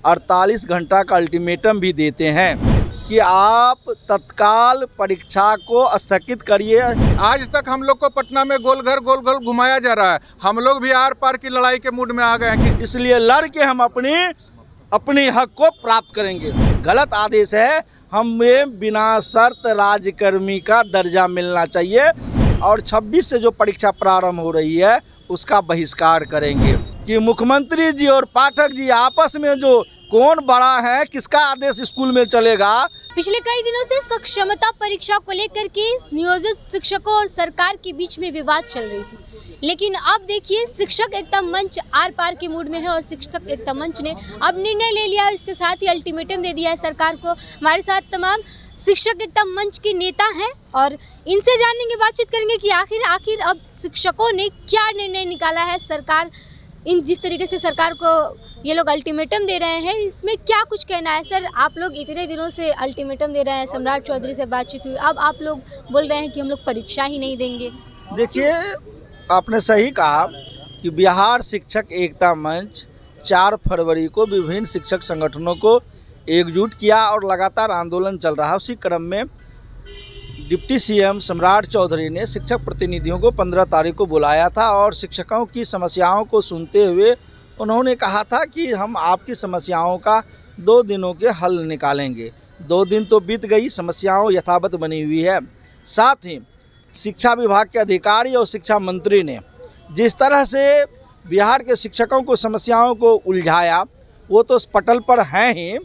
48 घंटा का अल्टीमेटम भी देते हैं कि आप तत्काल परीक्षा को स्थगित करिए। आज तक हम लोग को पटना में गोल घर घुमाया जा रहा है। हम लोग भी आर पार की लड़ाई के मूड में आ गए हैं कि इसलिए लड़ के हम अपनी हक को प्राप्त करेंगे। गलत आदेश है, हमें बिना शर्त राज्यकर्मी का दर्जा मिलना चाहिए और 26 से जो परीक्षा प्रारंभ हो रही है उसका बहिष्कार करेंगे। कि मुख्यमंत्री जी और पाठक जी आपस में जो कौन बड़ा है, किसका आदेश स्कूल में चलेगा। पिछले कई दिनों से सक्षमता परीक्षा को लेकर के नियोजित शिक्षकों और सरकार के बीच में विवाद चल रही थी, लेकिन अब देखिए शिक्षक एकता मंच आर पार के मूड में है और शिक्षक एकता मंच ने अब निर्णय ले लिया और इसके साथ ही अल्टीमेटम दे दिया है सरकार को। हमारे साथ तमाम शिक्षक एकता मंच के नेता हैं और इनसे जानेंगे, बातचीत करेंगे कि आखिर अब शिक्षकों ने क्या निर्णय निकाला है। सरकार जिस तरीके से सरकार को ये लोग अल्टीमेटम दे रहे हैं, इसमें क्या कुछ कहना है। सर, आप लोग इतने दिनों से अल्टीमेटम दे रहे हैं, सम्राट चौधरी से बातचीत हुई, अब आप लोग बोल रहे हैं कि हम लोग परीक्षा ही नहीं देंगे। देखिए, आपने सही कहा कि बिहार शिक्षक एकता मंच 4 फरवरी को विभिन्न शिक्षक संगठनों को एकजुट किया और लगातार आंदोलन चल रहा है। उसी क्रम में डिप्टी सीएम सम्राट चौधरी ने शिक्षक प्रतिनिधियों को 15 तारीख को बुलाया था और शिक्षकों की समस्याओं को सुनते हुए उन्होंने कहा था कि हम आपकी समस्याओं का 2 दिनों के हल निकालेंगे। 2 दिन तो बीत गई, समस्याओं यथावत बनी हुई है। साथ ही शिक्षा विभाग के अधिकारी और शिक्षा मंत्री ने जिस तरह से बिहार के शिक्षकों को समस्याओं को उलझाया वो तो पटल पर हैं ही।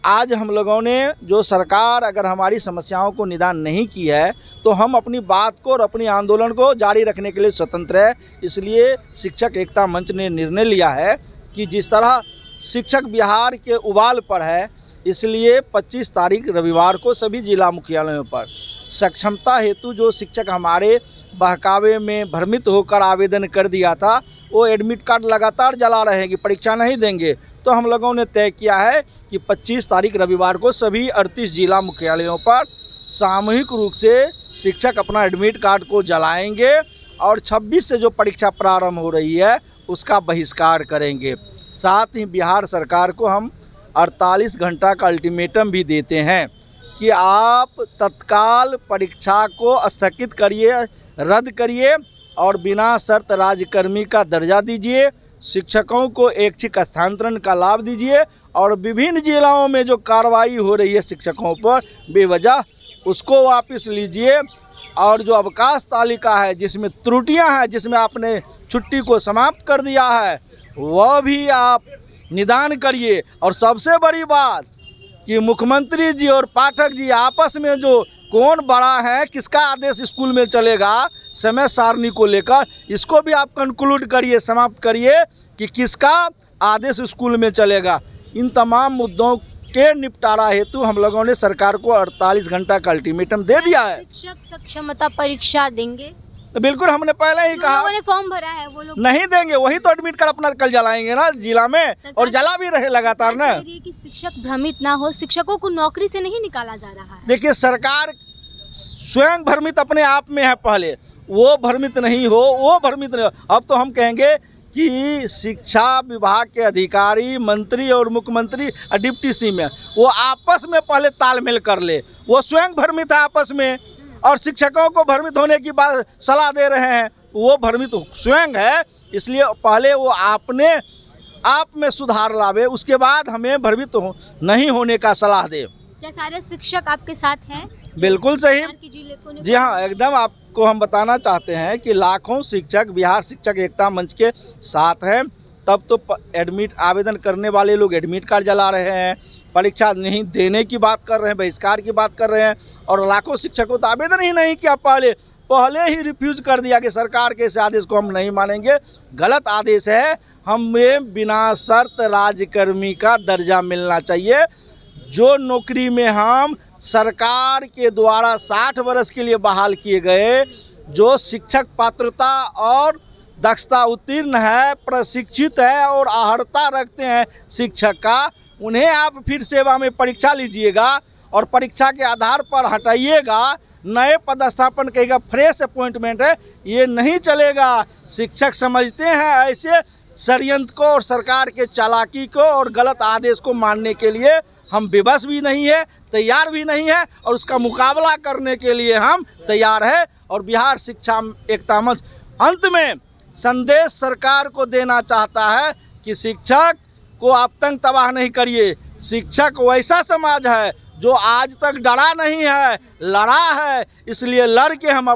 आज हम लोगों ने जो सरकार अगर हमारी समस्याओं को निदान नहीं की है तो हम अपनी बात को और अपनी आंदोलन को जारी रखने के लिए स्वतंत्र है। इसलिए शिक्षक एकता मंच ने निर्णय लिया है कि जिस तरह शिक्षक बिहार के उबाल पर है, इसलिए 25 तारीख रविवार को सभी जिला मुख्यालयों पर सक्षमता हेतु जो शिक्षक हमारे बहकावे में भ्रमित होकर आवेदन कर दिया था वो एडमिट कार्ड लगातार जला रहेंगे, परीक्षा नहीं देंगे। तो हम लोगों ने तय किया है कि 25 तारीख रविवार को सभी 38 जिला मुख्यालयों पर सामूहिक रूप से शिक्षक अपना एडमिट कार्ड को जलाएंगे और 26 से जो परीक्षा प्रारंभ हो रही है उसका बहिष्कार करेंगे। साथ ही बिहार सरकार को हम 48 घंटा का अल्टीमेटम भी देते हैं कि आप तत्काल परीक्षा को स्थगित करिए, रद्द करिए और बिना शर्त राज्यकर्मी का दर्जा दीजिए। शिक्षकों को ऐच्छिक स्थानांतरण का लाभ दीजिए और विभिन्न जिलों में जो कार्रवाई हो रही है शिक्षकों पर बेवजह, उसको वापस लीजिए और जो अवकाश तालिका है जिसमें त्रुटियां हैं, जिसमें आपने छुट्टी को समाप्त कर दिया है, वह भी आप निदान करिए। और सबसे बड़ी बात कि मुख्यमंत्री जी और पाठक जी आपस में जो कौन बड़ा है, किसका आदेश स्कूल में चलेगा, समय सारणी को लेकर इसको भी आप कंक्लूड करिए, समाप्त करिए कि किसका आदेश स्कूल में चलेगा। इन तमाम मुद्दों के निपटारा हेतु हम लोगों ने सरकार को 48 घंटा का अल्टीमेटम दे दिया है। शिक्षक सक्षमता परीक्षा देंगे तो बिल्कुल, हमने पहले ही कहा उन्होंने फॉर्म भरा है वो लोग नहीं देंगे, वही तो एडमिट कार्ड अपना कल जलाएंगे ना जिला में, और जला भी रहे लगातार ना। कि शिक्षक भ्रमित ना हो, शिक्षकों को नौकरी से नहीं निकाला जा रहा है। देखिए, सरकार स्वयं भ्रमित अपने आप में है, पहले वो भ्रमित नहीं हो, वो भ्रमित नहीं हो। अब तो हम कहेंगे कि शिक्षा विभाग के अधिकारी, मंत्री और मुख्यमंत्री और डिप्टी सीएम में वो आपस में पहले तालमेल कर ले। वो स्वयं भ्रमित है आपस में और शिक्षकों को भ्रमित होने की बात सलाह दे रहे हैं, वो भ्रमित स्वयं है। इसलिए पहले वो आप में सुधार लावे, उसके बाद हमें भ्रमित नहीं होने का सलाह दे। क्या सारे शिक्षक आपके साथ हैं? बिल्कुल सही जी हाँ, एकदम आपको हम बताना चाहते हैं कि लाखों शिक्षक बिहार शिक्षक एकता मंच के साथ हैं। तब तो एडमिट आवेदन करने वाले लोग एडमिट कार्ड जला रहे हैं, परीक्षा नहीं देने की बात कर रहे हैं, बहिष्कार की बात कर रहे हैं, और लाखों शिक्षकों तो आवेदन ही नहीं किया, पहले ही रिफ्यूज कर दिया कि सरकार के इस आदेश को हम नहीं मानेंगे। गलत आदेश है, हमें बिना शर्त राज्यकर्मी का दर्जा मिलना चाहिए। जो नौकरी में हम सरकार के द्वारा 60 वर्ष के लिए बहाल किए गए, जो शिक्षक पात्रता और दक्षता उत्तीर्ण है, प्रशिक्षित है और अर्हता रखते हैं शिक्षक का, उन्हें आप फिर सेवा में परीक्षा लीजिएगा और परीक्षा के आधार पर हटाइएगा, नए पदस्थापन कहेगा, फ्रेश अपॉइंटमेंट है, ये नहीं चलेगा। शिक्षक समझते हैं ऐसे षड्यंत्र को और सरकार के चालाकी को और गलत आदेश को मानने के लिए हम विवश भी नहीं है, तैयार भी नहीं है और उसका मुकाबला करने के लिए हम तैयार है। और बिहार शिक्षा एकता मंच अंत में संदेश सरकार को देना चाहता है कि शिक्षक को आप तंग तबाह नहीं करिए। शिक्षक वैसा समाज है जो आज तक डरा नहीं है, लड़ा है, इसलिए लड़ के हम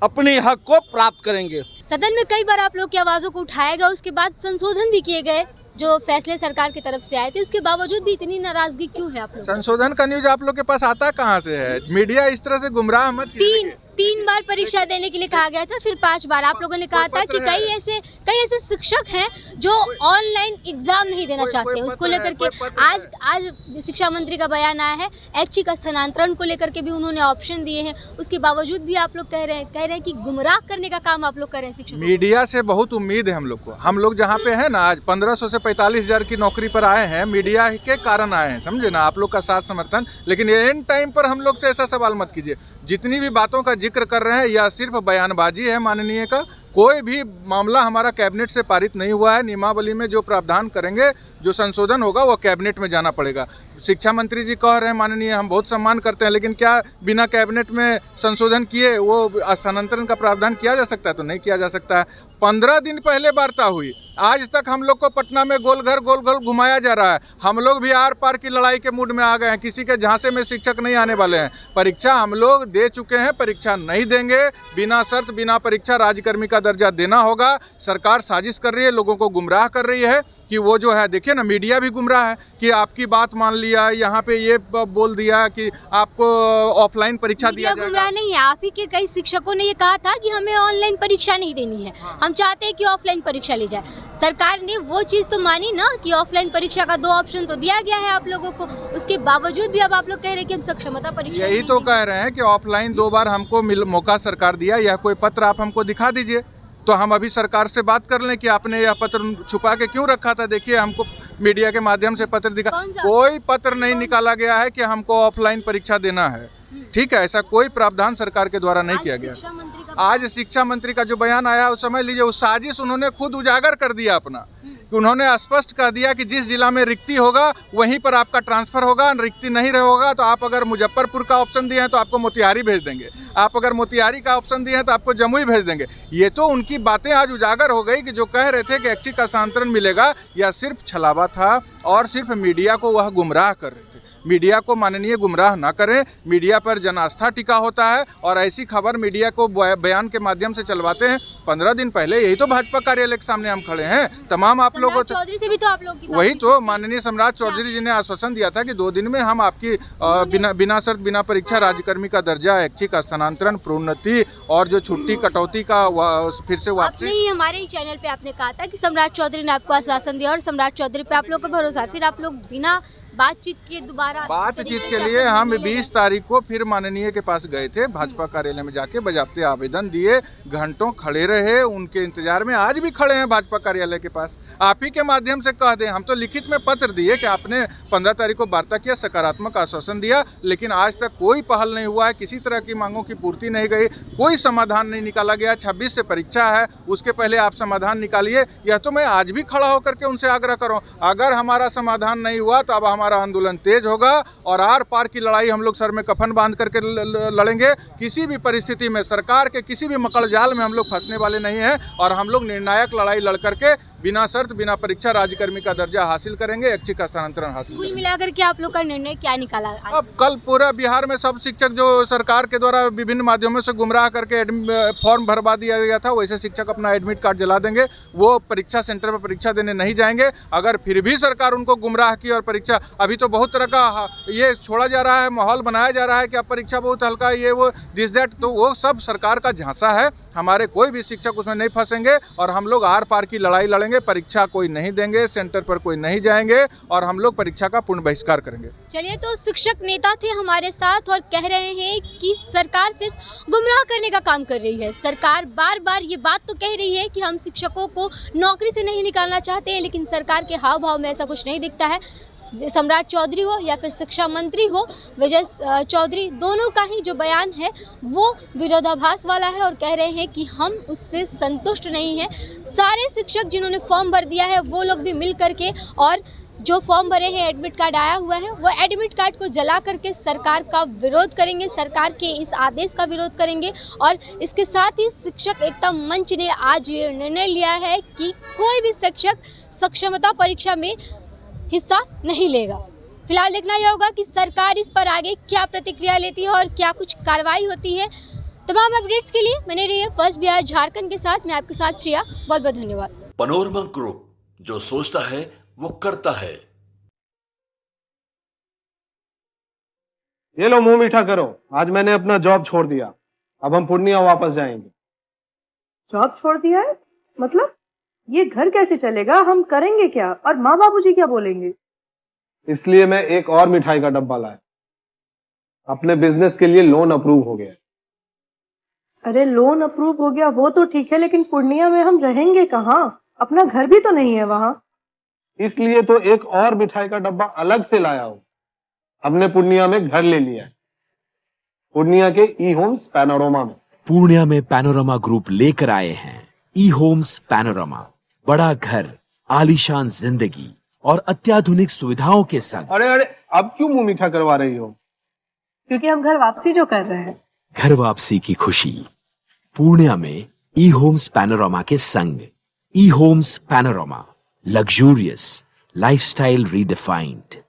अपनी हक को प्राप्त करेंगे। सदन में कई बार आप लोग की आवाज़ों को उठाया गया, उसके बाद संशोधन भी किए गए जो फैसले सरकार की तरफ से आए थे, उसके बावजूद भी इतनी नाराजगी क्यों है आप लोग? संशोधन का न्यूज आप लोग के पास आता कहाँ से है? मीडिया इस तरह से गुमराह मत कीजिए। तीन बार परीक्षा देने के लिए कहा गया था, फिर 5 बार आप लोगों ने कहा था कि कई ऐसे शिक्षक हैं जो ऑनलाइन एग्जाम नहीं देना चाहते हैं। उसको लेकर के आज शिक्षा मंत्री का बयान आया है, ऐच्छिक स्थानांतरण को लेकर के भी उन्होंने ऑप्शन दिए हैं। उसके बावजूद भी आप लोग कह रहे हैं कि गुमराह करने का काम आप लोग कर रहे हैं शिक्षक। मीडिया से बहुत उम्मीद है हम लोग को। हम लोग जहाँ पे है ना, आज 1500 से 45,000 की नौकरी पर आए हैं, मीडिया के कारण आए हैं, समझे ना, आप लोग का साथ समर्थन। लेकिन एंड टाइम पर हम लोग से ऐसा सवाल मत कीजिए। जितनी भी बातों का जिक्र कर रहे हैं यह सिर्फ बयानबाजी है माननीय का। कोई भी मामला हमारा कैबिनेट से पारित नहीं हुआ है। नियमावली में जो प्रावधान करेंगे, जो संशोधन होगा वो कैबिनेट में जाना पड़ेगा। शिक्षा मंत्री जी कह रहे हैं माननीय, हम बहुत सम्मान करते हैं, लेकिन क्या बिना कैबिनेट में संशोधन किए वो स्थानांतरण का प्रावधान किया जा सकता है? तो नहीं किया जा सकता है। 15 दिन पहले वार्ता हुई, आज तक हम लोग को पटना में गोल घर घुमाया जा रहा है। हम लोग भी आर पार की लड़ाई के मूड में आ गए हैं। किसी के झांसे में शिक्षक नहीं आने वाले हैं। परीक्षा हम लोग दे चुके हैं, परीक्षा नहीं देंगे। बिना शर्त बिना परीक्षा राज्यकर्मी का दर्जा देना होगा। सरकार साजिश कर रही है, लोगों को गुमराह कर रही है कि वो जो है, देखिए ना, मीडिया भी गुमराह है कि आपकी बात मान लिया, यहाँ पे ये बोल दिया कि आपको ऑफलाइन परीक्षा दिया जाएगा। गुमराह नहीं है, आप ही के कई शिक्षकों ने ये कहा था कि हमें ऑनलाइन परीक्षा नहीं देनी है, हम चाहते हैं कि ऑफलाइन परीक्षा ली जाए। सरकार ने वो चीज़ तो मानी ना कि ऑफलाइन परीक्षा का 2 ऑप्शन तो दिया गया है आप लोगों को। उसके बावजूद भी अब आप लोग कह रहे हैं कि हम सक्षमता परीक्षा यही तो कह रहे हैं कि ऑफलाइन 2 बार हमको मौका सरकार दिया। यह कोई पत्र आप हमको दिखा दीजिए तो हम अभी सरकार से बात कर लें कि आपने यह पत्र छुपा के क्यों रखा था। देखिए, हमको मीडिया के माध्यम से पत्र दिखा, कोई पत्र नहीं निकाला गया है कि हमको ऑफलाइन परीक्षा देना है। ठीक है, ऐसा कोई प्रावधान सरकार के द्वारा नहीं किया गया। आज शिक्षा मंत्री का जो बयान आया, उस समझ लीजिए उस साजिश उन्होंने खुद उजागर कर दिया अपना, कि उन्होंने स्पष्ट कह दिया कि जिस जिला में रिक्ति होगा वहीं पर आपका ट्रांसफर होगा। रिक्ति नहीं रहेगा तो आप अगर मुजफ्फरपुर का ऑप्शन दिए हैं तो आपको मोतिहारी भेज देंगे, आप अगर मोतिहारी का ऑप्शन दिए हैं तो आपको जमुई भेज देंगे। ये तो उनकी बातें आज उजागर हो गई कि जो कह रहे थे कि ऐच्छिक स्थानांतरण मिलेगा, यह सिर्फ छलावा था और सिर्फ मीडिया को वह गुमराह कर रहे थे। मीडिया को माननीय गुमराह ना करें। मीडिया पर जन आस्था टिका होता है और ऐसी खबर मीडिया को बयान के माध्यम से चलवाते हैं। 15 दिन पहले यही तो भाजपा कार्यालय के सामने हम खड़े हैं, तमाम आप लोगों चौधरी से भी तो आप लोग की वही तो माननीय सम्राट चौधरी जी ने आश्वासन दिया था कि 2 दिन में हम आपकी बिना शर्त बिना परीक्षा राज्यकर्मी का दर्जा, ऐच्छिक स्थानांतरण, प्रोन्नति और जो छुट्टी कटौती का फिर से वापसी। हमारे ही चैनल पे आपने कहा था कि सम्राट चौधरी ने आपको आश्वासन दिया और सम्राट चौधरी पे आप लोग का भरोसा, फिर आप लोग बिना बातचीत के बातचीत के लिए हम 20 तारीख को फिर माननीय के पास गए थे। भाजपा कार्यालय में जाके बजाबते आवेदन दिए, घंटों खड़े रहे उनके इंतजार में। आज भी खड़े हैं भाजपा कार्यालय के पास। आप ही के माध्यम से कह दें, हम तो लिखित में पत्र दिए कि आपने 15 तारीख को वार्ता किया, सकारात्मक आश्वासन दिया, लेकिन आज तक कोई पहल नहीं हुआ है। किसी तरह की मांगों की पूर्ति नहीं गई, कोई समाधान नहीं निकाला गया। 26 से परीक्षा है, उसके पहले आप समाधान निकालिए। यह तो मैं आज भी खड़ा होकर के उनसे आग्रह करूँ, अगर हमारा समाधान नहीं हुआ तो अब हमारा आंदोलन तेज होगा और आर पार की लड़ाई हम लोग सर में कफन बांध करके लड़ेंगे। किसी भी परिस्थिति में सरकार के किसी भी मकड़ जाल में हम लोग फंसने वाले नहीं हैं और हम लोग निर्णायक लड़ाई लड़ करके बिना शर्त बिना परीक्षा राज्यकर्मी का दर्जा हासिल करेंगे, ऐच्छिक स्थानांतरण हासिल करेंगे। कुल मिलाकर के आप लोग का निर्णय क्या निकाला? अब कल पूरा बिहार में सब शिक्षक जो सरकार के द्वारा विभिन्न माध्यमों से गुमराह करके फॉर्म भरवा दिया गया था, वैसे शिक्षक अपना एडमिट कार्ड जला देंगे। वो परीक्षा सेंटर पर परीक्षा देने नहीं जाएंगे। अगर फिर भी सरकार उनको गुमराह की और परीक्षा, अभी तो बहुत तरह का ये छोड़ा जा रहा है, माहौल बनाया जा रहा है कि अब परीक्षा बहुत हल्का है, ये वो दिस दैट, तो वो सब सरकार का झांसा है। हमारे कोई भी शिक्षक उसमें नहीं फंसेंगे और हम लोग आर पार की लड़ाई लड़ेंगे। परीक्षा कोई नहीं देंगे, सेंटर पर कोई नहीं जाएंगे और हम लोग परीक्षा का पूर्ण बहिष्कार करेंगे। चलिए, तो शिक्षक नेता थे हमारे साथ और कह रहे हैं कि सरकार सिर्फ गुमराह करने का काम कर रही है। सरकार बार बार ये बात तो कह रही है कि हम शिक्षकों को नौकरी से नहीं निकालना चाहते हैं, लेकिन सरकार के हाव भाव में ऐसा कुछ नहीं दिखता है। सम्राट चौधरी हो या फिर शिक्षा मंत्री हो विजय चौधरी, दोनों का ही जो बयान है वो विरोधाभास वाला है और कह रहे हैं कि हम उससे संतुष्ट नहीं हैं। सारे शिक्षक जिन्होंने फॉर्म भर दिया है वो लोग भी मिल करके और जो फॉर्म भरे हैं, एडमिट कार्ड आया हुआ है, वो एडमिट कार्ड को जला करके सरकार का विरोध करेंगे, सरकार के इस आदेश का विरोध करेंगे। और इसके साथ ही शिक्षक एकता मंच ने आज ये निर्णय लिया है कि कोई भी शिक्षक सक्षमता परीक्षा में हिस्सा नहीं लेगा। फिलहाल देखना यह होगा कि सरकार इस पर आगे क्या प्रतिक्रिया लेती है और क्या कुछ कार्रवाई होती है। तमाम अपडेट्स के लिए मैंने रही है फर्स्ट बिहार झारखंड के साथ, मैं आपके साथ प्रिया। बहुत बहुत धन्यवाद। पैनोरमा ग्रुप, जो सोचता है वो करता है। ये लो मुंह मीठा करो, आज मैंने अपना जॉब छोड़ दिया, अब हम पूर्णिया वापस जाएंगे। जॉब छोड़ दिया है? मतलब ये घर कैसे चलेगा? हम करेंगे क्या? और माँ बाबूजी क्या बोलेंगे? इसलिए मैं एक और मिठाई का डब्बा लाया। अपने बिजनेस के लिए लोन अप्रूव हो गया। अरे लोन अप्रूव हो गया वो तो ठीक है, लेकिन पूर्णिया में हम रहेंगे कहाँ? अपना घर भी तो नहीं है वहाँ। इसलिए तो एक और मिठाई का डब्बा अलग से लाया हूँ। हमने पूर्णिया में घर ले लिया है, पूर्णिया के ई होम्स पैनोरमा में। पूर्णिया में पैनोरमा ग्रुप लेकर आए हैं ई होम्स पैनोरमा। बड़ा घर, आलीशान जिंदगी और अत्याधुनिक सुविधाओं के संग। अरे अरे, अब क्यों मुंह मीठा करवा रही हो? क्योंकि हम घर वापसी जो कर रहे हैं। घर वापसी की खुशी पूर्णिया में ई होम्स पैनोरमा के संग। E homes panorama, luxurious lifestyle redefined.